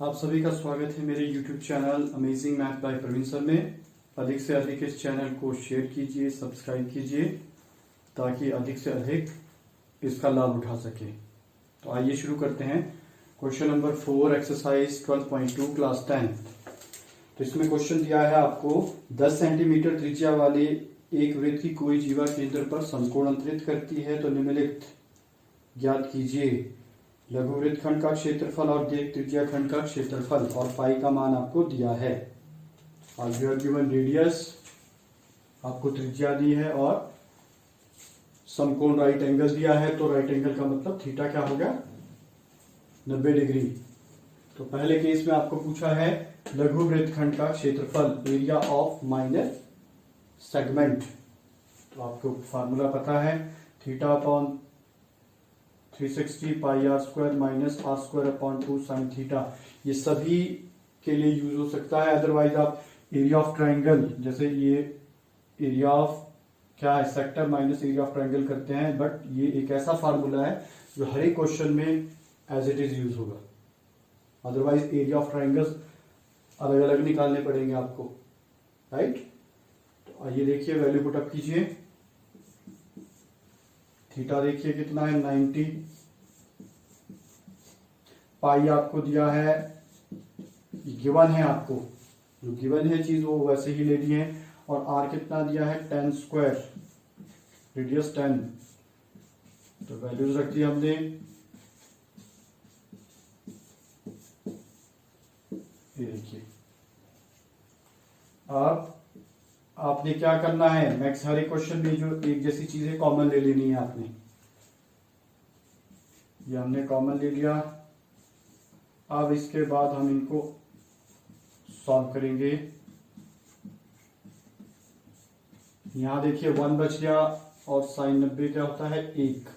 आप सभी का स्वागत है मेरे YouTube channel amazing math by Praveen sir में। अधिक से अधिक इस चैनल को शेयर कीजिए, सब्सक्राइब कीजिए ताकि अधिक से अधिक इसका लाभ उठा सके। तो आइए शुरू करते हैं। Question number 4 exercise 12.2 class 10। तो इसमें क्वेश्चन दिया है आपको 10 सेंटीमीटर त्रिज्या वाले एक वृत्त की कोई जीवा केंद्र पर समकोण अंतरित करती है तो निम्नलिखित ज्ञात कीजिए। लघु वृत्तखंड का क्षेत्रफल और दीर्घ त्रिज्या खंड का क्षेत्रफल और फाई का मान आपको दिया है। गिवन रेडियस आपको त्रिज्या दी है और समकोण राइट एंगल दिया है। तो राइट एंगल का मतलब थीटा क्या हो गया 90 डिग्री। तो पहले केस में आपको पूछा है लघु वृत्तखंड का क्षेत्रफल एरिया ऑफ माइनर सेगमेंट। तो आपको फार्मूला पता है theta upon 360 pi r square minus r square upon 2 sine theta. ये सभी के लिए यूज हो सकता है। अदरवाइज आप एरिया ऑफ ट्राइंगल, जैसे ये एरिया ऑफ क्या है sector minus area of triangle करते हैं, बट ये एक ऐसा फार्मूला है जो हर एक क्वेश्चन में एज इट इज यूज होगा। अदरवाइज एरिया ऑफ ट्राइंगल्स अलग अलग निकालने पड़ेंगे आपको, राइट। तो आइए देखिए, वैल्यू पुट अप कीजिए। थीटा देखिए कितना है 90, पाई आपको दिया है, गिवन है आपको, जो गिवन है चीज वो वैसे ही ले ली है। और आर कितना दिया है 10 स्क्वायर, रेडियस 10। तो वैल्यूज रख दी हमने। ये देखिए, अब आपने क्या करना है, मैक्स हर एक क्वेश्चन में जो एक जैसी चीजें कॉमन ले लेनी है आपने। ये हमने कॉमन ले लिया। अब इसके बाद हम इनको सॉल्व करेंगे। यहां देखिए 1 बच गया और साइन 90 क्या होता है 1।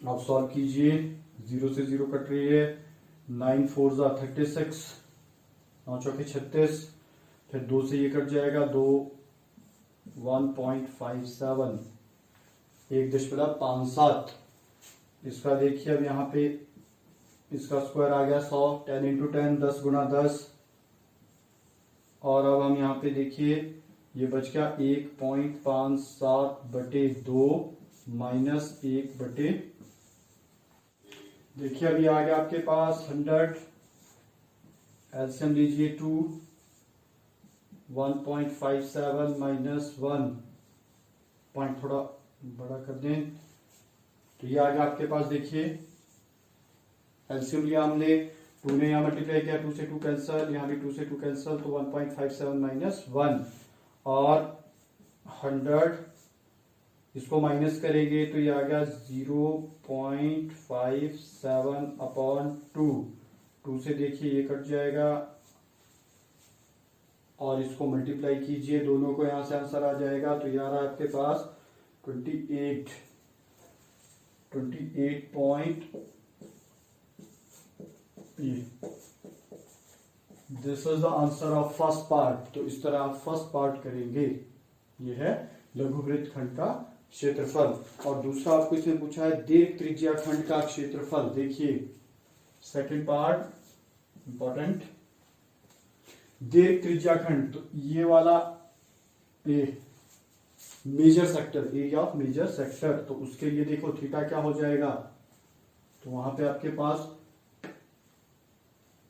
आप सॉल्व कीजिए, 0 से 0 कट रही है। 9 4 जा 36, 9 चौके 36, फिर 2 से ये कट जाएगा 2, 1.57, 1.57। इसका देखिए अब यहाँ पे इसका स्क्वायर आ गया 100, 10 इंटू 10, 10 गुना 10। और अब हम यहाँ पे देखिए ये बच गया 1.57/2 माइनस 1/। देखिए अभी आ गया आपके पास 100, एलसीएम लीजिए 2, 1.57 माइनस 1 पॉइंट थोड़ा बड़ा कर दें। तो ये आ गया आपके पास, देखिए एलसीएम लिया हमने, 2 ने यहां मल्टीप्लाई किया, 2 से 2 कैंसल, यहां भी 2 से 2 कैंसल, तो 1.57 माइनस 1 और 100 इसको माइनस करेंगे तो ये आ गया 0.57/2। 2 से देखिए ये कट जाएगा और इसको मल्टीप्लाई कीजिए, दोनों को यहां से आंसर आ जाएगा। तो यार आपके पास 28 point, this is the answer of first part. तो इस तरह आप फर्स्ट पार्ट करेंगे। ये है लघु वृत्तखंड का क्षेत्रफल। और दूसरा आपको इसमें पूछा है दीर्घ त्रिज्या खंड का क्षेत्रफल। देखिए सेकंड पार्ट इंपॉर्टेंट, दीर्घ त्रिज्या खंड। तो ये वाला major sector, area of major sector, तो उसके लिए देखो थीटा क्या हो जाएगा। तो वहां पे आपके पास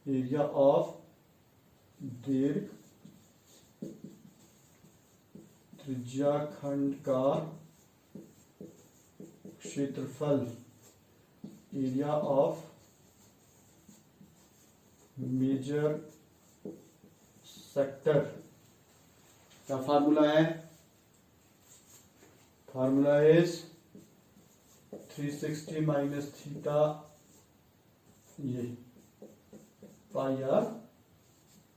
एरिया ऑफ दीर्घ त्रिज्या खंड का क्षेत्रफल, एरिया ऑफ मेजर सेक्टर का फार्मूला है, फार्मूला इज 360 माइनस थीटा ये पाई आर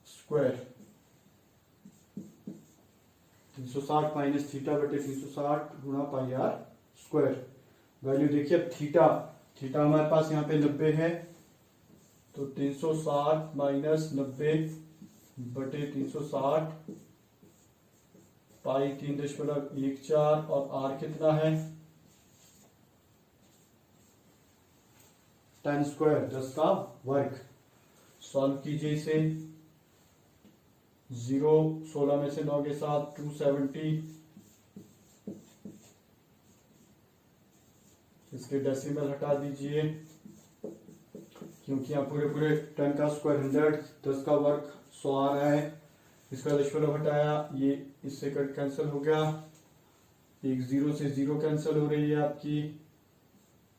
स्क्वायर, 360 माइनस थीटा बटे 360 गुणा पाई आर स्क्वायर। वैल्यू देखिए अब थीटा हमारे पास यहाँ पे 90 है, तो 360 माइनस 90 बटे 360 पाई 3.14 और आर कितना है 10 स्क्वायर, 10 का वर्ग। सॉल्व कीजिए इसे। 0 16 में से 9 के साथ 270, इसके डेसिमल हटा दीजिए क्योंकि यहाँ पूरे पूरे 10 का स्क्वायर 100, 10 का वर्ग 100 आ रहा है। इसका दशमलव हटाया, ये इससे कट कैंसिल हो गया। एक 0 से 0 कैंसिल हो रही है आपकी।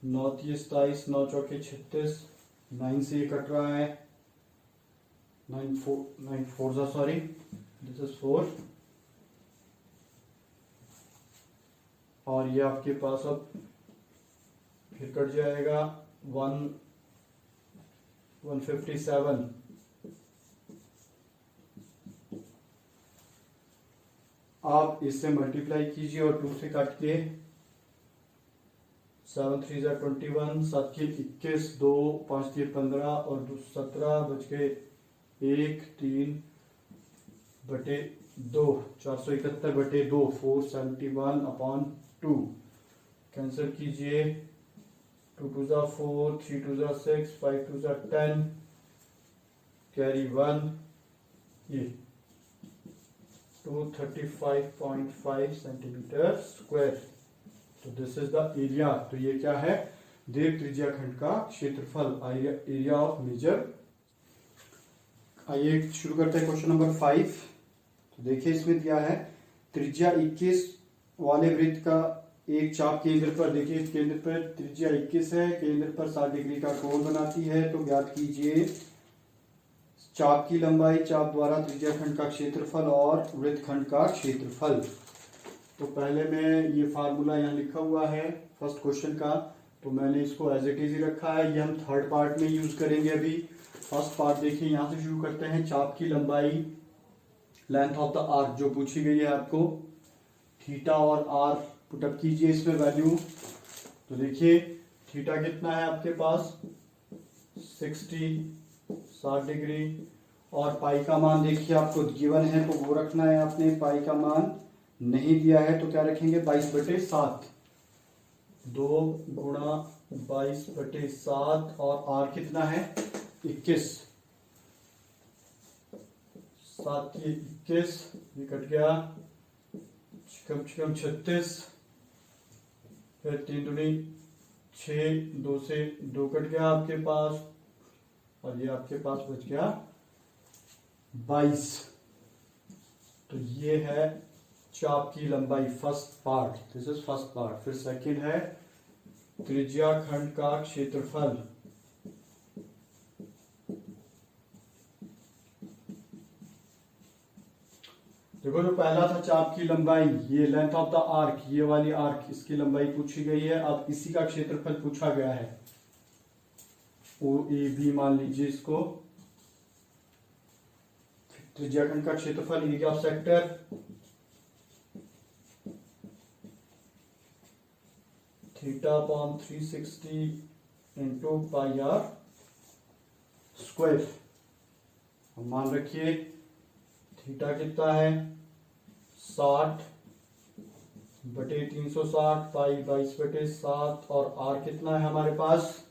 9 3 27, 9 चौके 36, 9 से ये कट रहा है। 9 4 सॉरी, दिस इज 4। और ये आपके पास अब फिर कट जाएगा 157। आप इससे मल्टीप्लाई कीजिए और 2 से काट के 7 3 21, 7 के 21, 2 5 के 15 और 17 बच के 1 3 बटे 2, 471 बटे 2, 471/2। कैंसिल कीजिए। 2 2 4, 3 2 6, 5 2 10, कैरी 1, ये 235.5 सेंटीमीटर स्क्वायर। तो दिस इज द एरिया। तो ये क्या है? दीर्घ त्रिज्या खंड का क्षेत्रफल, एरिया ऑफ मेजर। आइए शुरू करते हैं क्वेश्चन नंबर 5। तो देखिए इसमें दिया है त्रिज्या 21 वाले वृत्त का एक चाप केंद्र पर, देखिए केंद्र पर त्रिज्या 21 है, केंद्र पर 60 डिग्री का कोण बनाती है। तो ज्ञात कीजिए चाप की लंबाई, चाप द्वारा त्रिज्या खंड का क्षेत्रफल और वृत्त खंड का क्षेत्रफल। तो पहले में ये फार्मूला यहाँ लिखा हुआ है फर्स्ट क्वेश्चन का, तो मैंने इसको एज इट इज ही रखा है। ये हम थर्ड पार्ट में यूज करेंगे। अभी फर्स्ट पार्ट देखिए, यहाँ से शुरू करते हैं। चाप की लंबाई, लेंथ ऑफ द आर्क जो पूछी गई है आपको, थीटा और आर पुटअप कीजिए इसमें वैल्यू। तो देखिए थीटा कितना है आपके पास 60 डिग्री, और पाई का मान देखिए आपको गिवन है तो वो रखना है आपने। पाई का मान नहीं दिया है तो क्या रखेंगे 22/7, 2 गुणा 22/7, और आर कितना है 21, 7 के 21, ये कट गया, कम से कम 36, फिर 3 दूनी 6, 2 से 2 कट गया आपके पास, और ये आपके पास बच गया 22। तो ये है चाप की लंबाई, first part, this is first part. फिर सेकंड है त्रिज्या खंड का क्षेत्रफल। देखो जो पहला था चाप की लंबाई, ये लेंथ ऑफ द आर्क, ये वाली आर्क, इसकी लंबाई पूछी गई है। अब इसी का क्षेत्रफल पूछा गया है, ओ ए बी मान लीजिए इसको। त्रिज्या खंड का क्षेत्रफल, area of sector, θ/360 into pi r square. मान रखिए थीटा कितना है 60/360, पाई 22/7, और आर कितना है हमारे पास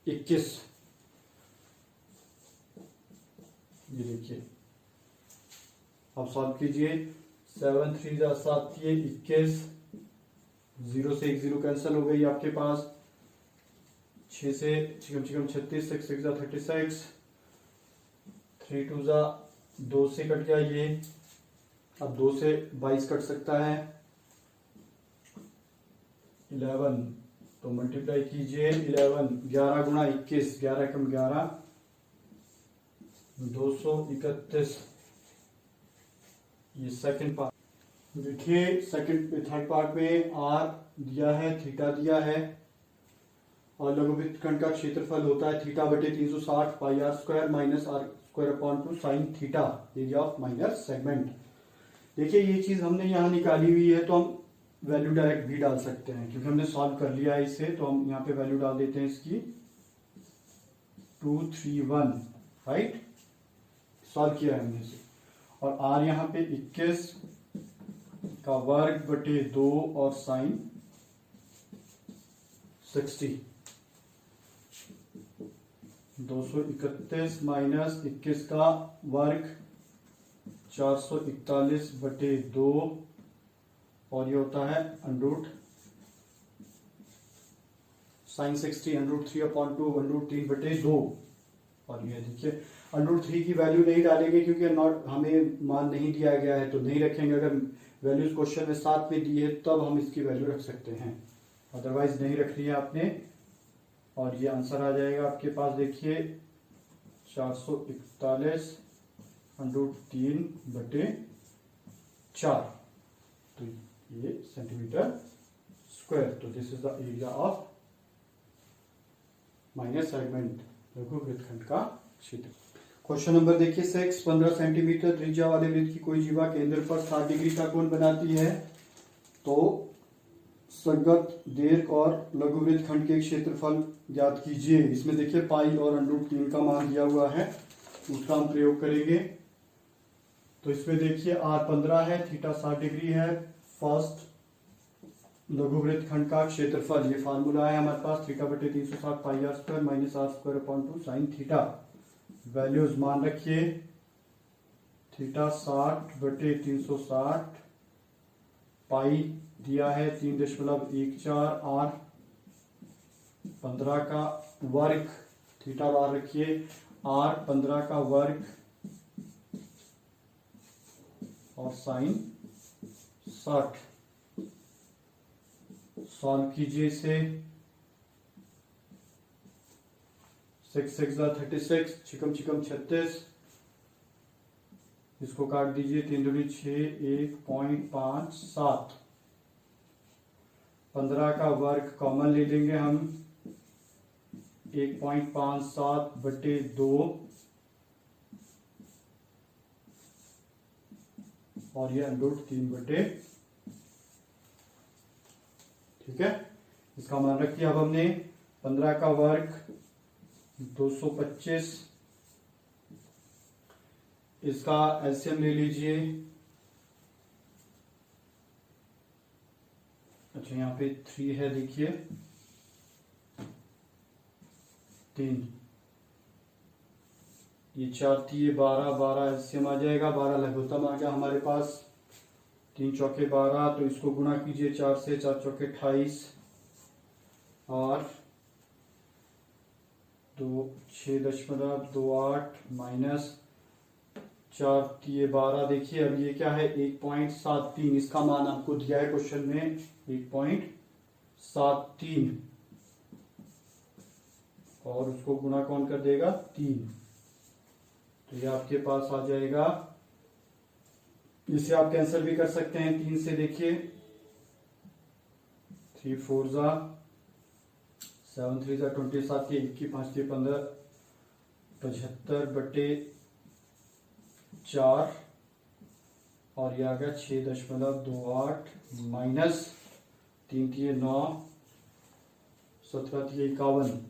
21। ये देखिए, अब सॉल्व कीजिए। 7 3 7 21, 0 से 1 0 कैंसिल हो गई आपके पास। 6 से 36, 6 6 36, 3 2 2 से कट गया ये। अब 2 से 22 कट सकता है, 11, तो मल्टीप्लाई कीजिए 11, 11 गुणा 21, 11 कम 11, 231। ये सेकंड पार्ट। देखिए थर्ड पार्ट में आर दिया है, थीटा दिया है, और लघुवृत्त खंड का क्षेत्रफल होता है θ/360 pi r square minus r square upon 2 sine theta, area of minor segment. देखिए ये चीज हमने यहाँ निकाली हुई है, तो हम वैल्यू डायरेक्ट भी डाल सकते हैं क्योंकि हमने सॉल्व कर लिया है इसे। तो हम यहाँ पे वैल्यू डाल देते हैं इसकी 231, राइट, सॉल्व किया है हमने इसे। और आर यहाँ पे 21 का वर्ग बटे 2 और साइन 60। 231 माइनस 21 का वर्ग 441/2 और ये होता है √ sin 60 √3/2 √3/2। और ये देखिए √3 की वैल्यू नहीं डालेंगे क्योंकि नॉट हमें मान नहीं दिया गया है तो नहीं रखेंगे। अगर वैल्यूज क्वेश्चन में साथ में दी है तब हम इसकी वैल्यू रख सकते हैं, अदरवाइज नहीं रखनी है आपने। और ये आंसर आ जाएगा आपके पास, देखिए 441 √3/4, तो ये सेंटीमीटर स्क्वायर। तो this is the area of minor segment, लघु वृत्तखंड का क्षेत्र। क्वेश्चन नंबर देखिए 6, 15 सेंटीमीटर त्रिज्या वाले वृत्त की कोई जीवा केंद्र पर 60 डिग्री का कोण बनाती है, तो संगत दीर्घ और लघु वृत्तखंड के क्षेत्रफल ज्ञात कीजिए। इसमें देखिए पाई और √3 का मान दिया हुआ है, उसका हम प्रयोग करेंगे। तो इसमें देखिए r 15 है, थीटा 60 डिग्री है, फर्स्ट लघु वृत्तखंड का क्षेत्रफल, ये फार्मूला है हमारे पास, θ/360 πr² - r²/2 sin theta. Values मान रखिए, थीटा 60/360, पाई दिया है 3.14, r 15 का वर्ग, थीटा बार रखिए, r 15 का वर्ग और साइन 60। सॉल्व कीजिए इसे, 6 6 36, छिकम छिकम 36, इसको काट दीजिए, 3 दूनी 6, 1.57, 15 का वर्ग कॉमन ले लेंगे हम, 1.57/2 और ये √3/, ठीक है। इसका मान रखिए। अब हमने 15 का वर्ग 225, इसका एलसीएम ले लीजिए। अच्छा यहाँ पे 3 है, देखिए 3, ये 4 3 12, 12 एलसीएम आ जाएगा, 12 लघुत्तम आ गया हमारे पास, 3 चौके 12, तो इसको गुणा कीजिए 4 से, 4 चौके 28 और 6.28 माइनस 4 3 12। देखिए अब ये क्या है, 1.73, इसका मान आपको दिया है क्वेश्चन में 1.73 और उसको गुणा कौन कर देगा, 3, तो ये आपके पास आ जाएगा। इसे आप कैंसिल भी कर सकते हैं 3 से, देखिए 3 4 7 3 27, 21 5 15, 75/4 और ये आ गया 6.28 माइनस 3 3 9, 17 3 51,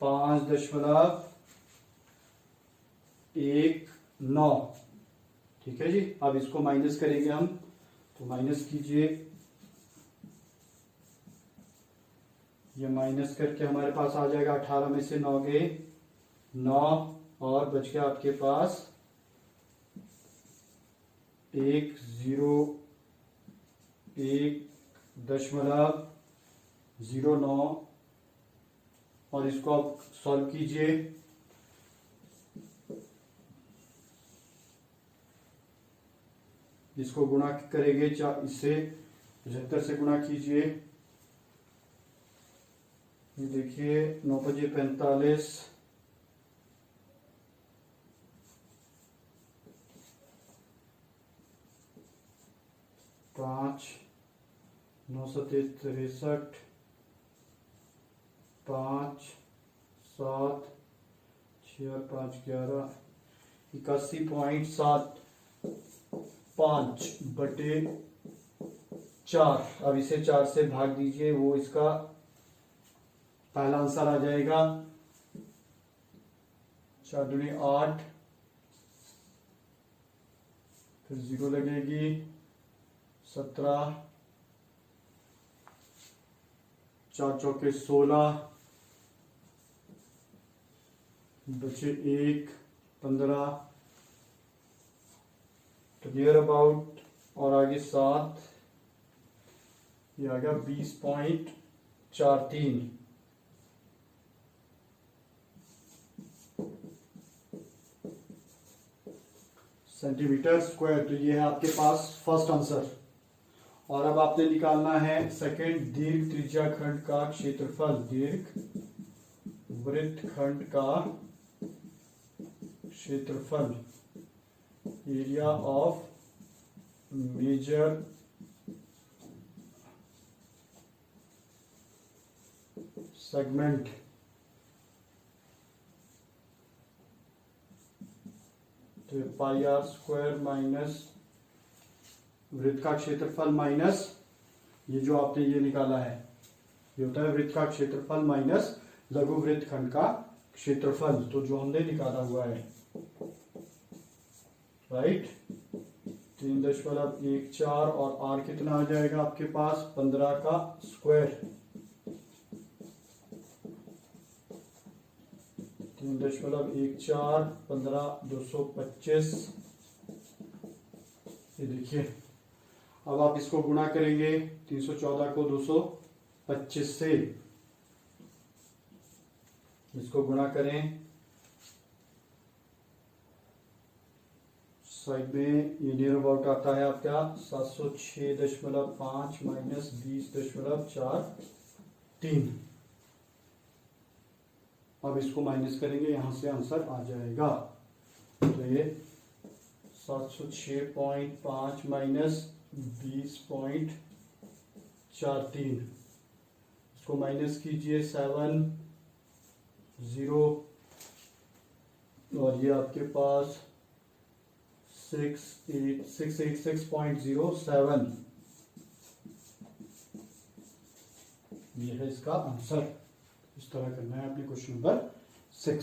5.19, ठीक है जी। अब इसको माइनस करेंगे हम, तो माइनस कीजिए, ये माइनस करके हमारे पास आ जाएगा 18 में से 9 गए 9 और बच गया आपके पास 1.09 और इसको आप सॉल्व कीजिए। इसको गुणा करेंगे इससे 75 से गुणा कीजिए, ये देखिए 9 5 45, 5 9 7 63, 5 7 6 और 5 11, 81.75/4। अब इसे 4 से भाग दीजिए, वो इसका पहला आंसर आ जाएगा। 4 दूनी 8, फिर 0 लगेगी, 17 4 चौके 16, बचे 1, 15, तो नियर अबाउट, और आगे 7, ये आ गया 20.43 सेंटीमीटर स्क्वायर। तो ये है आपके पास फर्स्ट आंसर। और अब आपने निकालना है सेकंड, दीर्घ त्रिज्या खंड का क्षेत्रफल, दीर्घ वृत्तखंड का क्षेत्रफल, एरिया ऑफ मेजर सेगमेंट। तो पाई आर स्क्वायर माइनस वृत्त का क्षेत्रफल माइनस ये जो आपने ये निकाला है, ये होता है वृत्त का क्षेत्रफल माइनस लघु वृत्त खंड का क्षेत्रफल, तो जो हमने निकाला हुआ है, राइट। 3.14 और आर कितना आ जाएगा आपके पास, 15 का स्क्वायर, 3.14, 15, 225। ये देखिए, अब आप इसको गुणा करेंगे 314 को 225 से, इसको गुणा करें, साइड में ये नियर अबाउट आता है आपका 706.5 माइनस 20.43। अब इसको माइनस करेंगे, यहां से आंसर आ जाएगा। तो ये 706.5 माइनस 20.43, इसको माइनस कीजिए 7, 0, और ये आपके पास 686.07, ये है इसका आंसर। इस तरह करना है आपने क्वेश्चन नंबर 6।